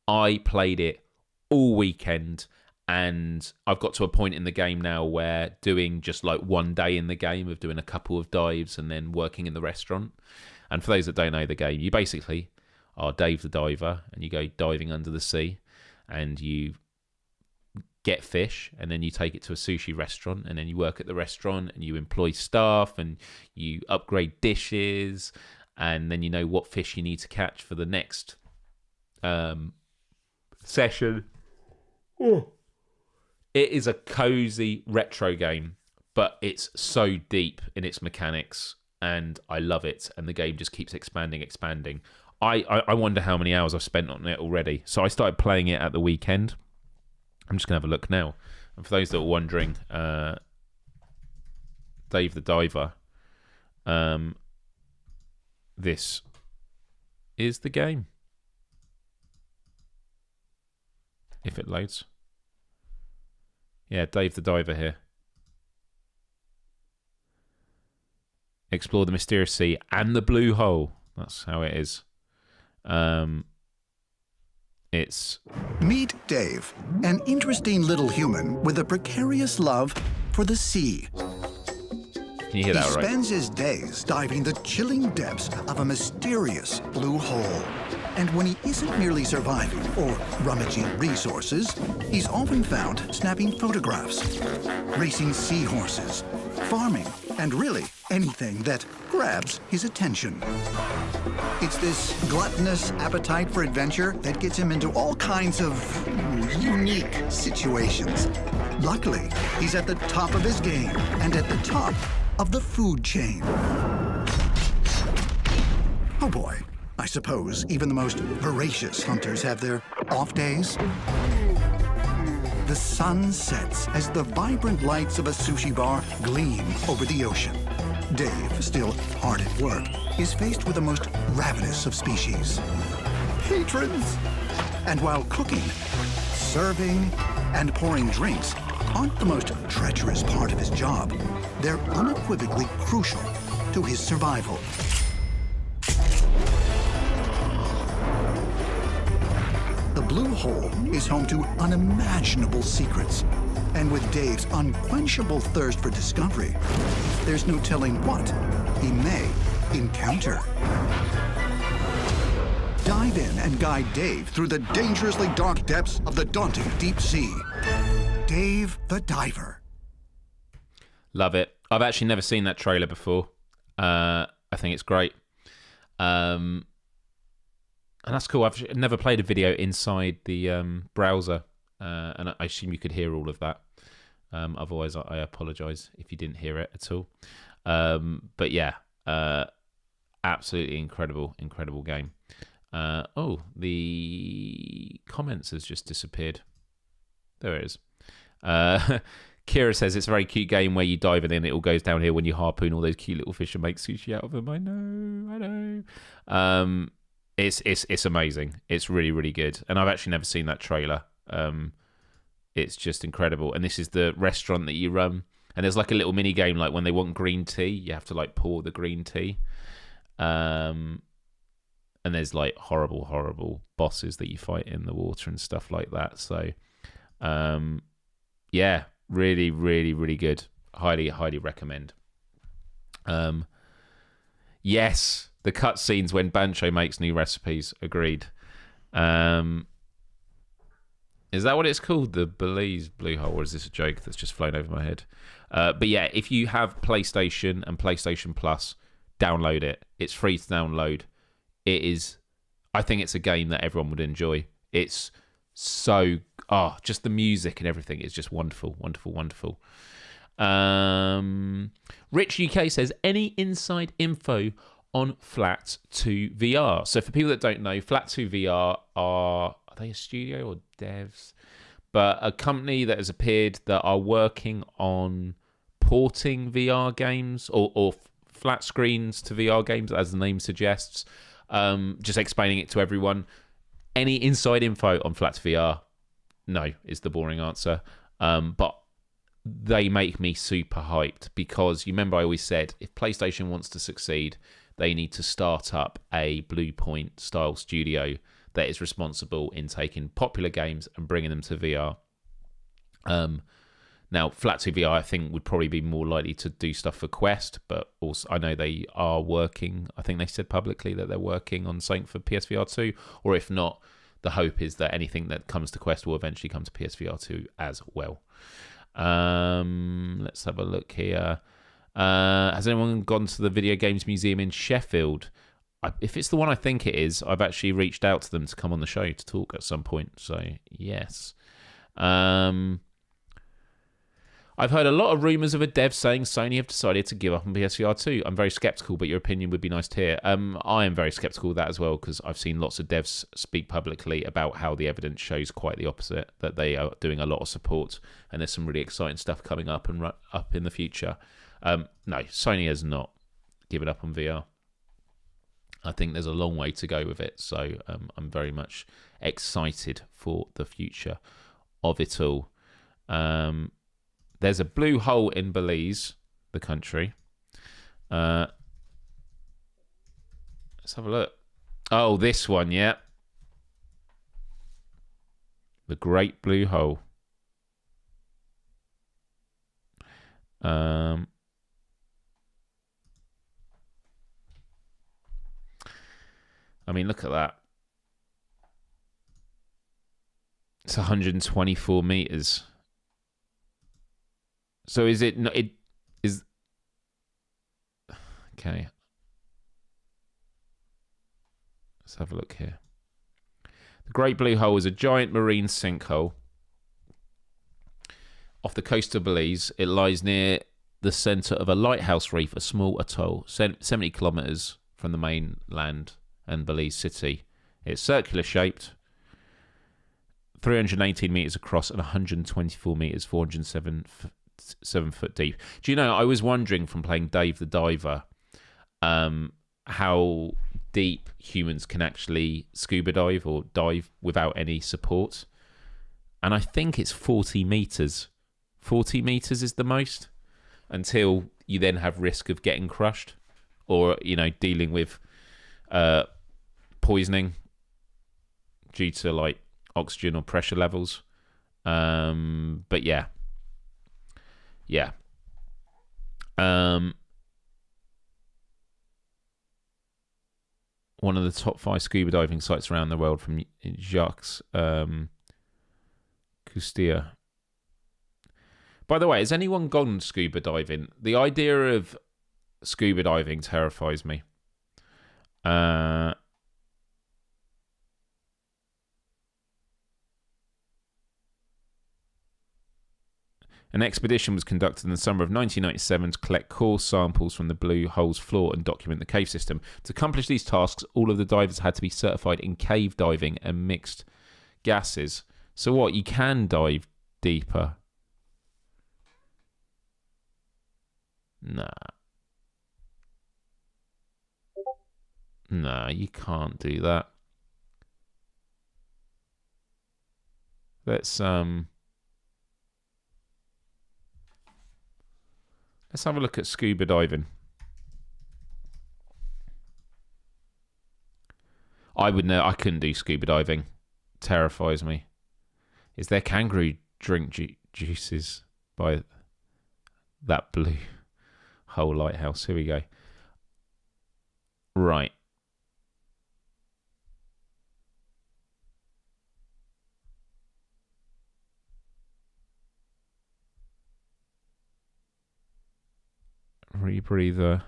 I played it all weekend, and I've got to a point in the game now where doing just like one day in the game of doing a couple of dives and then working in the restaurant. And for those that don't know the game, you basically are Dave the Diver and you go diving under the sea and you get fish and then you take it to a sushi restaurant and then you work at the restaurant and you employ staff and you upgrade dishes and then you know what fish you need to catch for the next session. Oh. It is a cozy retro game, but it's so deep in its mechanics and I love it, and the game just keeps expanding. I wonder how many hours I've spent on it already. So I started playing it at the weekend. I'm just going to have a look now. And for those that are wondering, Dave the Diver, this is the game. If it loads. Yeah, Dave the Diver here. Explore the mysterious sea and the blue hole. That's how it is. It's... Meet Dave, an interesting little human with a precarious love for the sea. Can you hear that He right? spends his days diving the chilling depths of a mysterious blue hole. And when he isn't merely surviving or rummaging resources, he's often found snapping photographs, racing seahorses, farming, and really anything that grabs his attention. It's this gluttonous appetite for adventure that gets him into all kinds of unique situations. Luckily, he's at the top of his game and at the top of the food chain. Oh boy. I suppose even the most voracious hunters have their off days. The sun sets as the vibrant lights of a sushi bar gleam over the ocean. Dave, still hard at work, is faced with the most ravenous of species, patrons. And while cooking, serving, and pouring drinks aren't the most treacherous part of his job, they're unequivocally crucial to his survival. The Blue Hole is home to unimaginable secrets. And with Dave's unquenchable thirst for discovery, there's no telling what he may encounter. Dive in and guide Dave through the dangerously dark depths of the daunting deep sea. Dave the Diver. Love it. I've actually never seen that trailer before. I think it's great. And that's cool. I've never played a video inside the browser. And I assume you could hear all of that. Otherwise, I apologise if you didn't hear it at all. But yeah, absolutely incredible game. The comments has just disappeared. There it is. Kira says it's a very cute game where you dive in and it all goes downhill when you harpoon all those cute little fish and make sushi out of them. I know. It's amazing. It's really, really good. And I've actually never seen that trailer. It's just incredible. And this is the restaurant that you run. And there's like a little mini game, like when they want green tea, you have to like pour the green tea. And there's like horrible bosses that you fight in the water and stuff like that. So, yeah, really, really, really good. Highly recommend. Yes, the cutscenes when Bancho makes new recipes. Agreed. Is that what it's called? The Belize Blue Hole? Or is this a joke that's just flown over my head? But yeah, if you have PlayStation and PlayStation Plus, download it. It's free to download. It is... I think it's a game that everyone would enjoy. It's so... just the music and everything is just wonderful. Rich UK says, any inside info on Flat 2 VR? So for people that don't know, Flat 2 VR are they a studio or devs? But a company that has appeared that are working on porting VR games or flat screens to VR games, as the name suggests. Just explaining it to everyone. Any inside info on Flat 2 VR? No, is the boring answer. But they make me super hyped because you remember I always said if PlayStation wants to succeed, they need to start up a Blue Point style studio that is responsible in taking popular games and bringing them to VR. Now, Flat 2 VR, I think, would probably be more likely to do stuff for Quest, but also I know they are working. I think they said publicly that they're working on something for PSVR 2, or if not, the hope is that anything that comes to Quest will eventually come to PSVR 2 as well. Let's have a look here. Has anyone gone to the Video Games Museum in Sheffield? If it's the one I think it is, I've actually reached out to them to come on the show to talk at some point. So, yes. I've heard a lot of rumours of a dev saying Sony have decided to give up on PSVR 2. I'm very sceptical, but your opinion would be nice to hear. I am very sceptical of that as well, because I've seen lots of devs speak publicly about how the evidence shows quite the opposite, that they are doing a lot of support, and there's some really exciting stuff coming up and up in the future. No, Sony has not given up on VR. I think there's a long way to go with it, so I'm very much excited for the future of it all. There's a blue hole in Belize, the country. Let's have a look. Oh, this one, yeah. The Great Blue Hole. I mean, look at that. It's 124 meters. So is it? It is. Okay. Let's have a look here. The Great Blue Hole is a giant marine sinkhole off the coast of Belize. It lies near the centre of a lighthouse reef, a small atoll, 70 kilometres from the mainland and Belize City. It's circular shaped, 318 metres across and 124 metres, 407 7 foot deep. Do you know, I was wondering from playing Dave the Diver how deep humans can actually scuba dive or dive without any support. And I think it's 40 meters. 40 meters is the most, until you then have risk of getting crushed or, dealing with poisoning due to like oxygen or pressure levels. But yeah. One of the top 5 scuba diving sites around the world from Jacques Coustia. By the way, has anyone gone scuba diving? The idea of scuba diving terrifies me. An expedition was conducted in the summer of 1997 to collect core samples from the Blue Hole's floor and document the cave system. To accomplish these tasks, all of the divers had to be certified in cave diving and mixed gases. So what, you can dive deeper? Nah, you can't do that. Let's have a look at scuba diving. I couldn't do scuba diving. Terrifies me. Is there kangaroo drink juices by that Blue Hole lighthouse? Here we go. Right. Rebreather,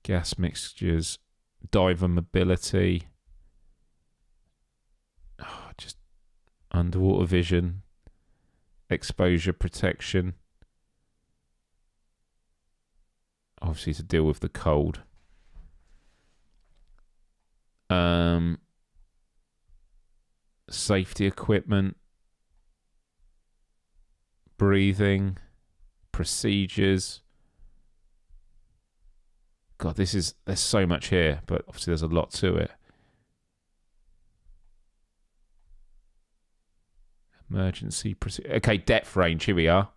gas mixtures, diver mobility, just underwater vision, exposure protection, obviously to deal with the cold. Safety equipment, breathing, procedures. God, there's so much here, but obviously there's a lot to it. Emergency procedure. Okay, depth range. Here we are.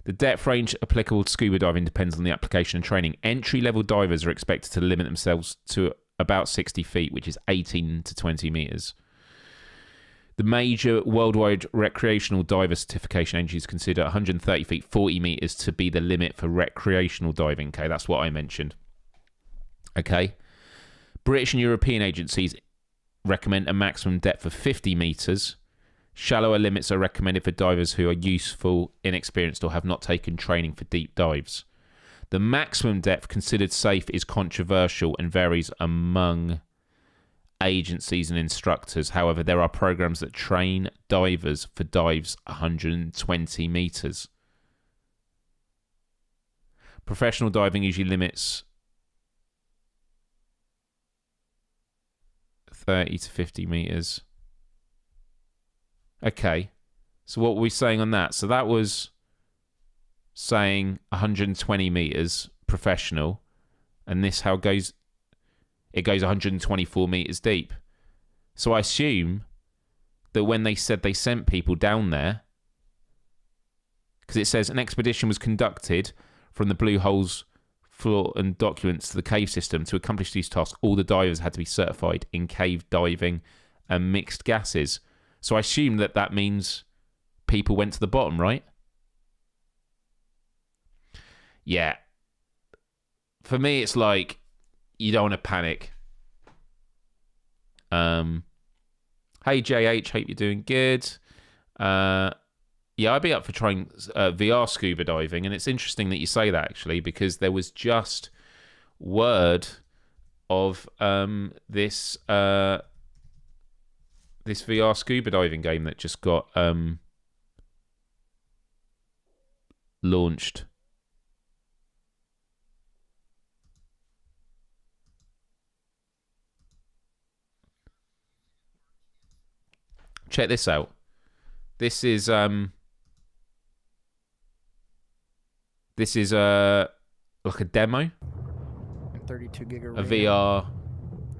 The depth range applicable to scuba diving depends on the application and training. Entry-level divers are expected to limit themselves to about 60 feet, which is 18 to 20 meters. The major worldwide recreational diver certification agencies consider 130 feet, 40 meters to be the limit for recreational diving. Okay, that's what I mentioned. Okay. British and European agencies recommend a maximum depth of 50 meters. Shallower limits are recommended for divers who are useful, inexperienced, or have not taken training for deep dives. The maximum depth considered safe is controversial and varies among agencies and instructors. However, there are programs that train divers for dives 120 meters. Professional diving usually limits 30 to 50 meters. Okay, so what were we saying on that? So that was saying 120 meters professional, and this how it goes. It goes 124 meters deep. So I assume that when they said they sent people down there, because it says an expedition was conducted from the Blue Hole's floor and documents to the cave system. To accomplish these tasks, all the divers had to be certified in cave diving and mixed gases. So I assume that means people went to the bottom, right? Yeah. For me, it's like, you don't want to panic. Hey JH, hope you're doing good. Yeah, I'd be up for trying VR scuba diving, and it's interesting that you say that actually, because there was just word of this VR scuba diving game that just got launched. Check this out. This is This is like a demo, And 32 gig of a RAM. VR,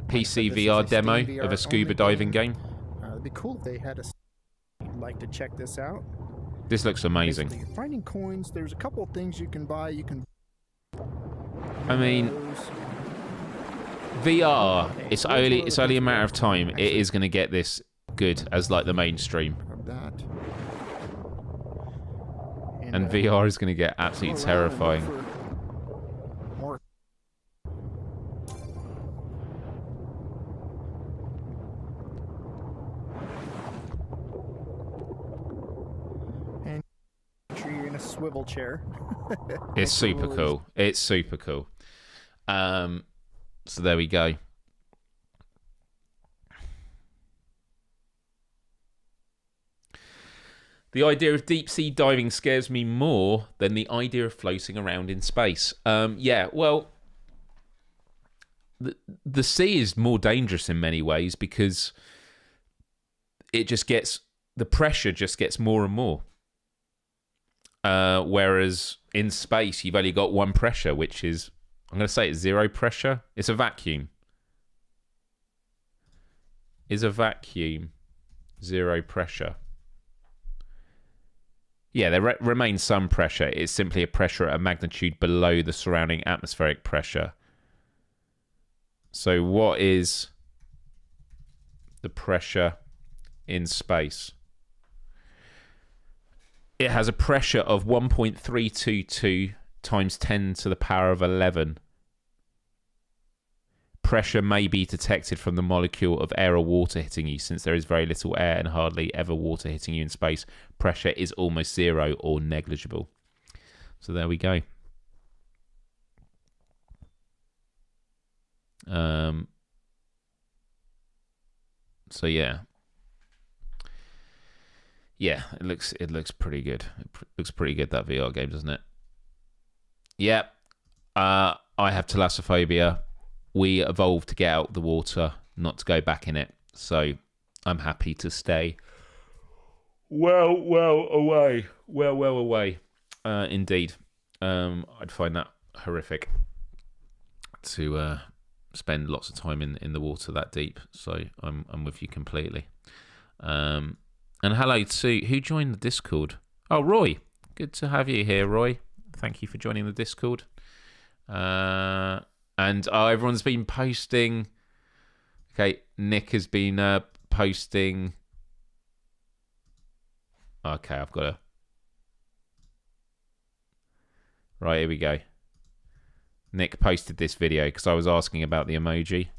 PC This is VR a Steam demo VR of a scuba only diving game. It'd be cool if they had a. You'd like to check this out. This looks amazing. Basically, finding coins. There's a couple of things you can buy. You can. I mean, VR. It's only a matter of time. It is going to get this good as like the mainstream, Of that. and VR is going to get absolutely terrifying. More. And make sure you're in a swivel chair. It's super cool. It's super cool. So there we go. The idea of deep sea diving scares me more than the idea of floating around in space. Yeah, well, the sea is more dangerous in many ways because the pressure just gets more and more. Whereas in space, you've only got one pressure, which is, I'm going to say it's zero pressure. It's a vacuum. Is a vacuum zero pressure? Yeah, there remains some pressure. It's simply a pressure at a magnitude below the surrounding atmospheric pressure. So what is the pressure in space? It has a pressure of 1.322 times 10 to the power of 11. Pressure may be detected from the molecule of air or water hitting you. Since there is very little air and hardly ever water hitting you in space, pressure is almost zero or negligible. So there we go. So yeah. Yeah, it looks pretty good. It looks pretty good, that VR game, doesn't it? Yeah. I have thalassophobia. We evolved to get out the water, not to go back in it. So I'm happy to stay well away. Well away. Indeed. I'd find that horrific to spend lots of time in the water that deep. So I'm with you completely. And hello to who joined the Discord. Oh, Roy. Good to have you here, Roy. Thank you for joining the Discord. And everyone's been posting. Okay, Nick has been posting. Okay, I've got to. Right, here we go. Nick posted this video because I was asking about the emoji.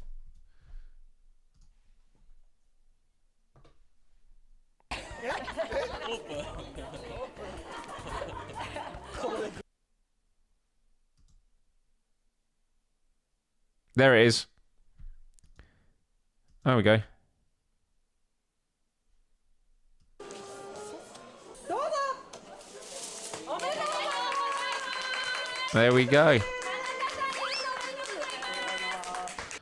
There it is. There we go. There we go.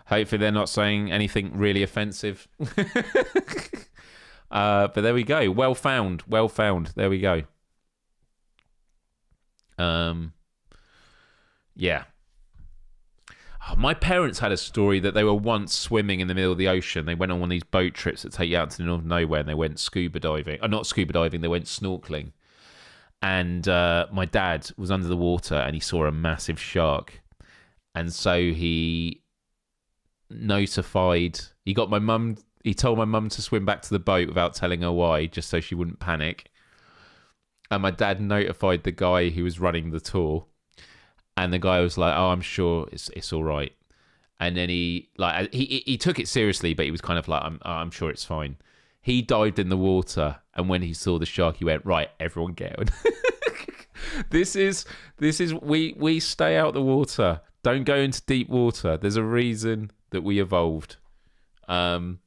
Hopefully they're not saying anything really offensive. But there we go. Well found. Well found. There we go. Yeah. Oh, my parents had a story that they were once swimming in the middle of the ocean. They went on one of these boat trips that take you out to the middle of nowhere, and they went scuba diving. Not scuba diving, they went snorkeling. And my dad was under the water and he saw a massive shark. And so he told my mum to swim back to the boat without telling her why, just so she wouldn't panic. And my dad notified the guy who was running the tour. And the guy was like, "Oh, I'm sure it's all right." And then he took it seriously, but he was kind of like, "I'm sure it's fine." He dived in the water, and when he saw the shark, he went, "Right, everyone get on." This is we stay out the water. Don't go into deep water. There's a reason that we evolved. Yeah.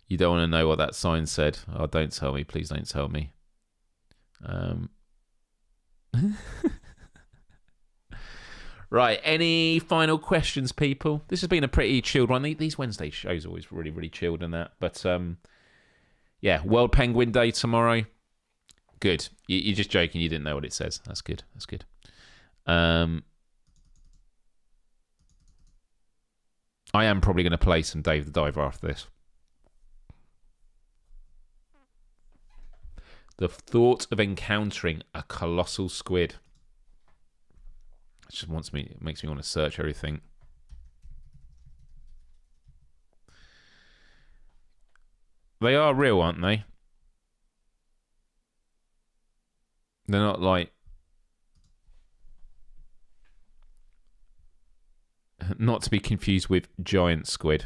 You don't want to know what that sign said. Oh, don't tell me. Please don't tell me. Right. Any final questions, people? This has been a pretty chilled one. These Wednesday shows are always really, really chilled and that. But Yeah, World Penguin Day tomorrow. Good. You're just joking. You didn't know what it says. That's good. That's good. I am probably going to play some Dave the Diver after this. The thought of encountering a colossal squid. It just makes me want to search everything. They are real, aren't they? They're not like... Not to be confused with giant squid.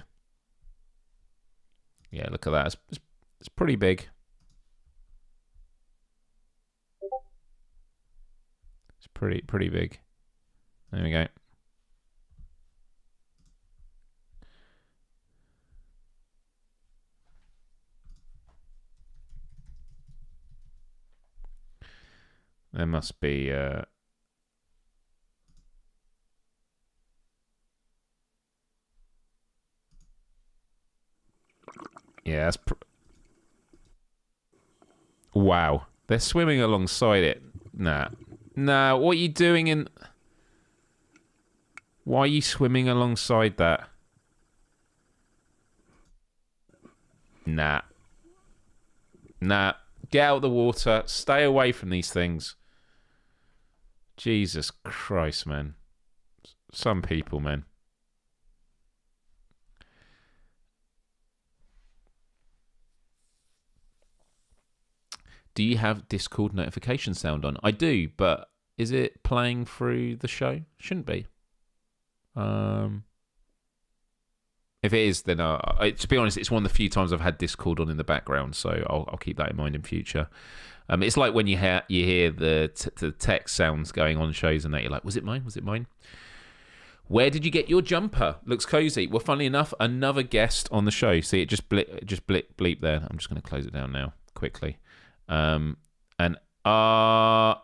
Yeah, look at that. It's pretty big. It's pretty big. There we go. There must be... Yeah, that's... Wow. They're swimming alongside it. Nah. Nah, what are you doing in... Why are you swimming alongside that? Nah. Nah. Get out of the water. Stay away from these things. Jesus Christ, man. Some people, man. Do you have Discord notification sound on? I do, but is it playing through the show? Shouldn't be. If it is, then to be honest, it's one of the few times I've had Discord on in the background, so I'll keep that in mind in future. It's like when you hear the text sounds going on shows and that you're like, was it mine? Was it mine? Where did you get your jumper? Looks cozy. Well, funnily enough, another guest on the show. See, it just bleep there. I'm just going to close it down now quickly. And Atmos,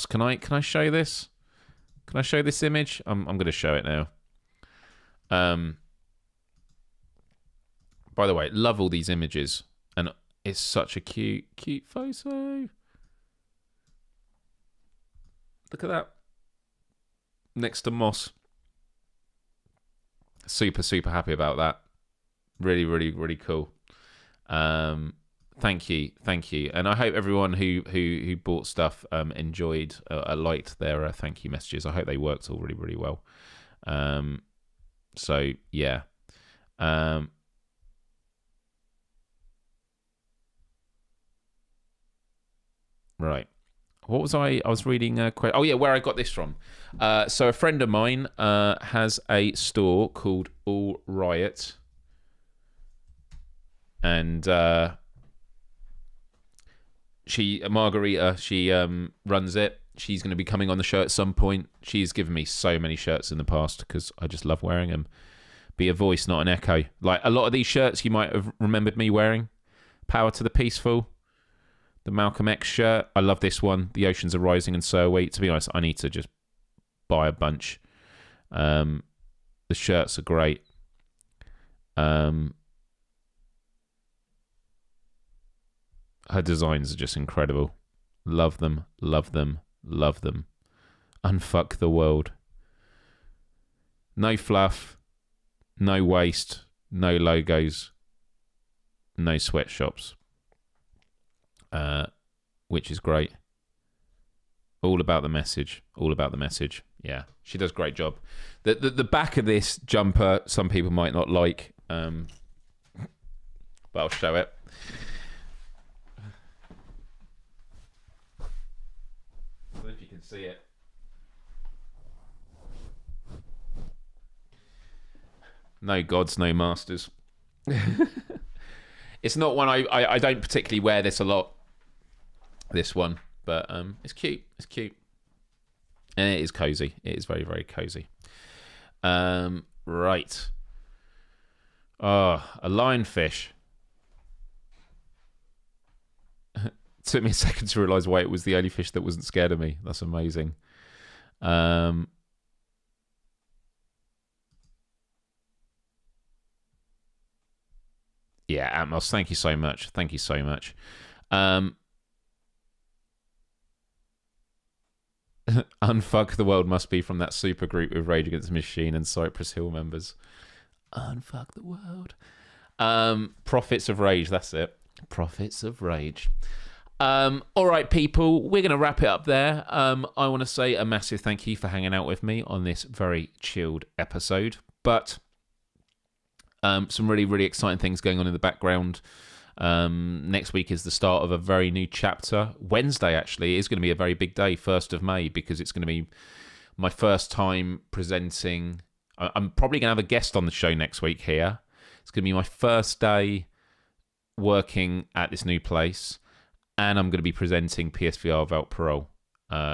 can I show this? Can I show this image? I'm going to show it now. By the way, love all these images, and it's such a cute photo. Look at that. Next to Moss. Super happy about that. Really cool. Thank you, and I hope everyone who bought stuff enjoyed, liked their thank you messages. I hope they worked all really well. So yeah. Right. What was I was reading? Oh yeah, where I got this from. So a friend of mine has a store called All Riot, and Margarita, she runs it. She's going to be coming on the show at some point. She's given me so many shirts in the past because I just love wearing them. Be a voice, not an echo. Like a lot of these shirts you might have remembered me wearing. Power to the Peaceful. The Malcolm X shirt. I love this one. The Oceans Are Rising and So Are We. To be honest, I need to just buy a bunch. The shirts are great. Her designs are just incredible. Love them. Unfuck the world. No fluff. No waste. No logos. No sweatshops. Which is great. All about the message. Yeah, she does a great job. The back of this jumper, some people might not like, but I'll show it. I don't know if you can see it. No gods, no masters. It's not one I don't particularly wear this a lot. This one, but it's cute. And it is cozy. It is very cozy. Right. Oh, a lionfish. Took me a second to realise why it was the only fish that wasn't scared of me. That's amazing. Yeah, yeah, Atmos, thank you so much. Thank you so much. Unfuck the World must be from that super group with Rage Against the Machine and Cypress Hill members. Unfuck the world. Prophets of Rage, that's it. Prophets of Rage. All right, people, we're going to wrap it up there. I want to say a massive thank you for hanging out with me on this very chilled episode. But some really, really exciting things going on in the background. Next week is the start of a very new chapter. Wednesday, actually, is going to be a very big day, 1st of May, because it's going to be my first time presenting. I'm probably going to have a guest on the show next week here. It's going to be my first day working at this new place, and I'm going to be presenting PSVR without parole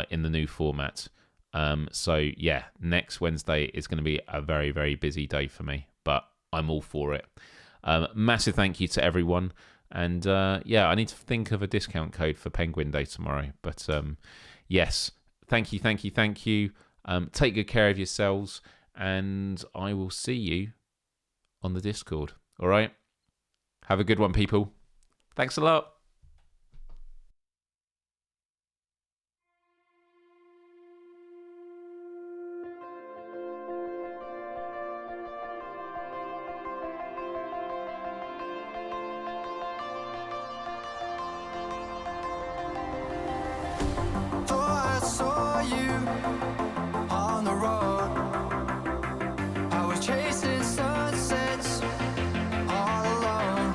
in the new format. So, yeah, next Wednesday is going to be a very, very busy day for me, but I'm all for it. Massive thank you to everyone. And yeah, I need to think of a discount code for Penguin Day tomorrow. But yes, thank you. Take good care of yourselves. And I will see you on the Discord. All right? Have a good one, people. Thanks a lot. Thought I saw you on the road. I was chasing sunsets all alone.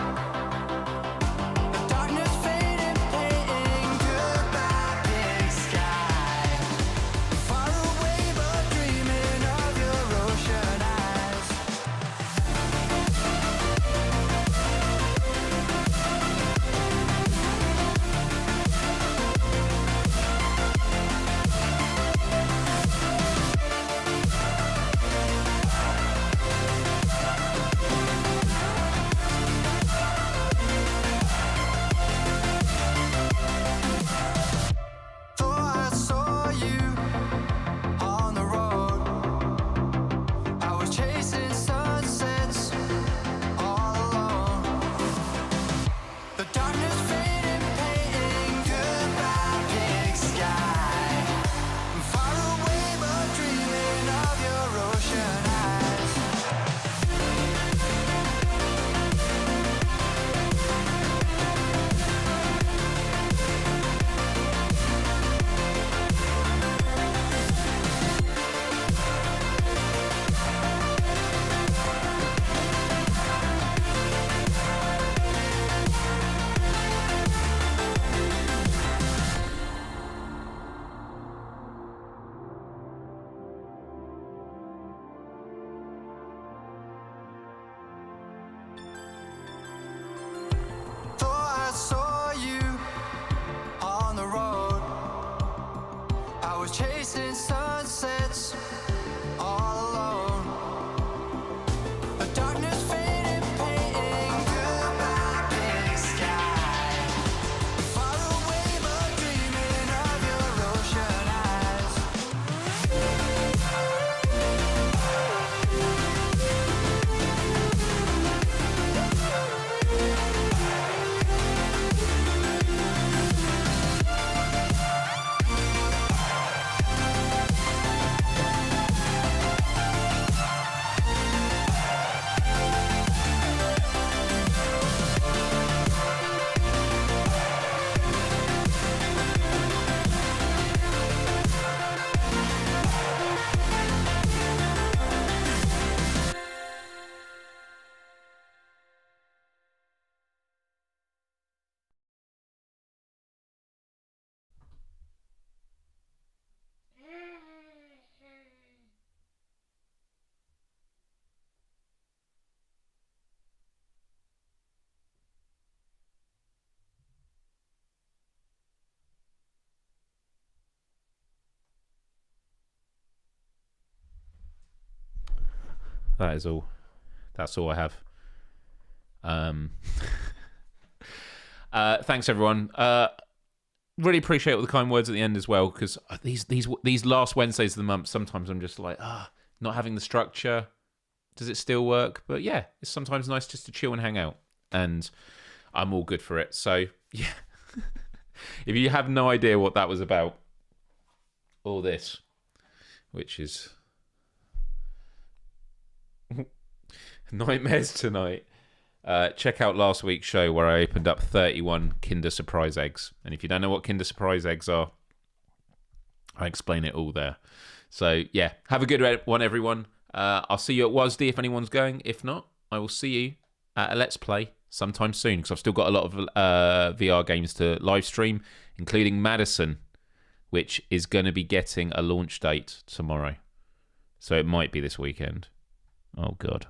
The darkness faded, painting goodbye, big sky. Far away, but dreaming of your ocean eyes. Thought I saw you on the road. I was chasing sunsets all alone. The darkness faded, painting goodbye, big sky. Far away, but dreaming of your ocean eyes. Thought I saw you on the road. I was chasing sunsets all alone. The darkness faded, painting goodbye, big sky. Far away, but dreaming of your ocean eyes. That is all. That's all I have. Thanks, everyone. Really appreciate all the kind words at the end as well, because these last Wednesdays of the month, sometimes I'm just like, not having the structure. Does it still work? But yeah, it's sometimes nice just to chill and hang out. and I'm all good for it. So, yeah. If you have no idea what that was about, all this, which is Nightmares Tonight, check out last week's show where I opened up 31 Kinder Surprise eggs. And if you don't know what Kinder Surprise eggs are, I explain it all there. So, yeah, have a good one, everyone. I'll see you at WASD if anyone's going. If not, I will see you at a Let's Play sometime soon, because I've still got a lot of VR games to live stream, including Madison, which is going to be getting a launch date tomorrow. So it might be this weekend. Oh, God.